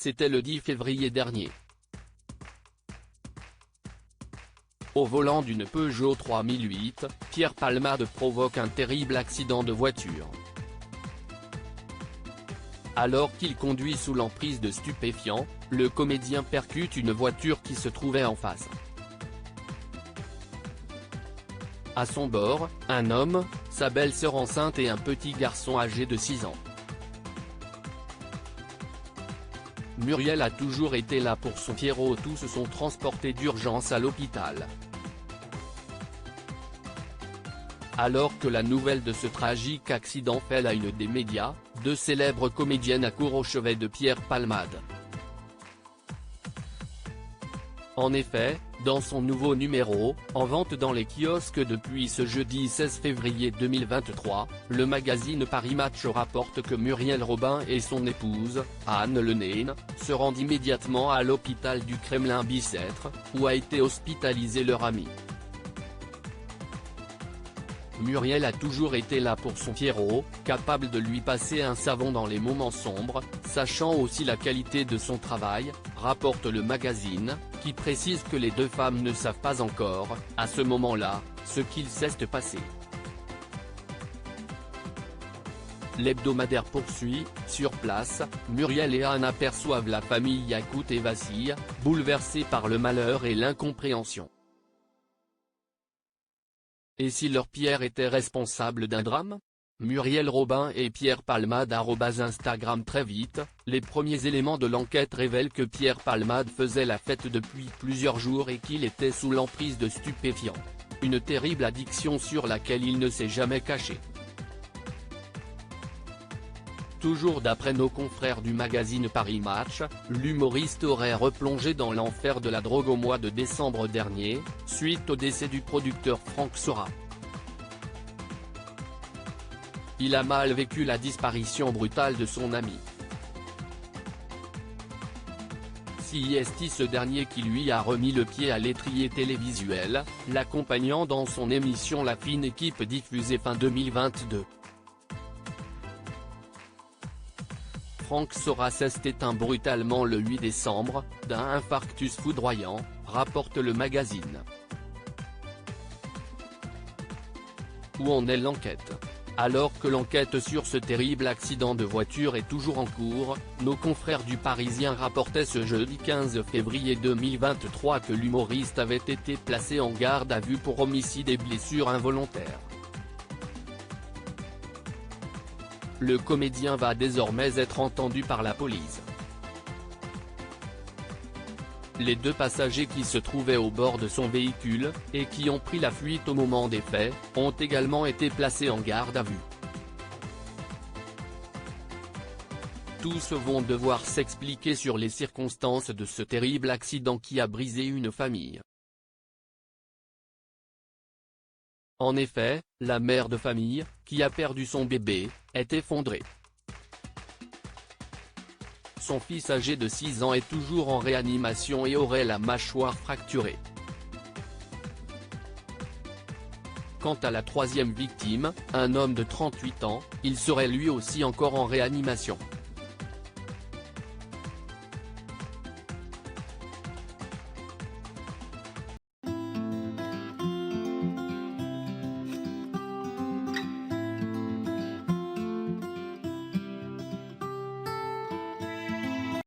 c'était le 10 février dernier. Au volant d'une Peugeot 3008, Pierre Palmade provoque un terrible accident de voiture. Alors qu'il conduit sous l'emprise de stupéfiants, le comédien percute une voiture qui se trouvait en face. À son bord, un homme, sa belle-sœur enceinte et un petit garçon âgé de 6 ans. Muriel a toujours été là pour son Pierrot. Tous sont transportés d'urgence à l'hôpital. Alors que la nouvelle de ce tragique accident fait la une des médias, deux célèbres comédiennes accourent au chevet de Pierre Palmade. En effet, dans son nouveau numéro, en vente dans les kiosques depuis ce jeudi 16 février 2023, le magazine Paris Match rapporte que Muriel Robin et son épouse, Anne Lenane, se rendent immédiatement à l'hôpital du Kremlin-Bicêtre, où a été hospitalisé leur ami. Muriel a toujours été là pour son Pierrot, capable de lui passer un savon dans les moments sombres, sachant aussi la qualité de son travail, rapporte le magazine, qui précise que les deux femmes ne savent pas encore, à ce moment-là, ce qu'il s'est passé. L'hebdomadaire poursuit, sur place, Muriel et Anne aperçoivent la famille Yakout et vacille, bouleversée par le malheur et l'incompréhension. Et si leur Pierre était responsable d'un drame? Muriel Robin et Pierre Palmade @Instagram. Très vite, les premiers éléments de l'enquête révèlent que Pierre Palmade faisait la fête depuis plusieurs jours et qu'il était sous l'emprise de stupéfiants. Une terrible addiction sur laquelle il ne s'est jamais caché. Toujours d'après nos confrères du magazine Paris Match, l'humoriste aurait replongé dans l'enfer de la drogue au mois de décembre dernier, suite au décès du producteur Franck Sora. Il a mal vécu la disparition brutale de son ami. C'est ce dernier qui lui a remis le pied à l'étrier télévisuel, l'accompagnant dans son émission La Fine Équipe diffusée fin 2022. Franck Sora s'est éteint brutalement le 8 décembre, d'un infarctus foudroyant, rapporte le magazine. Où en est l'enquête? Alors que l'enquête sur ce terrible accident de voiture est toujours en cours, nos confrères du Parisien rapportaient ce jeudi 15 février 2023 que l'humoriste avait été placé en garde à vue pour homicide et blessures involontaires. Le comédien va désormais être entendu par la police. Les deux passagers qui se trouvaient au bord de son véhicule, et qui ont pris la fuite au moment des faits, ont également été placés en garde à vue. Tous vont devoir s'expliquer sur les circonstances de ce terrible accident qui a brisé une famille. En effet, la mère de famille, qui a perdu son bébé, est effondrée. Son fils âgé de 6 ans est toujours en réanimation et aurait la mâchoire fracturée. Quant à la troisième victime, un homme de 38 ans, il serait lui aussi encore en réanimation.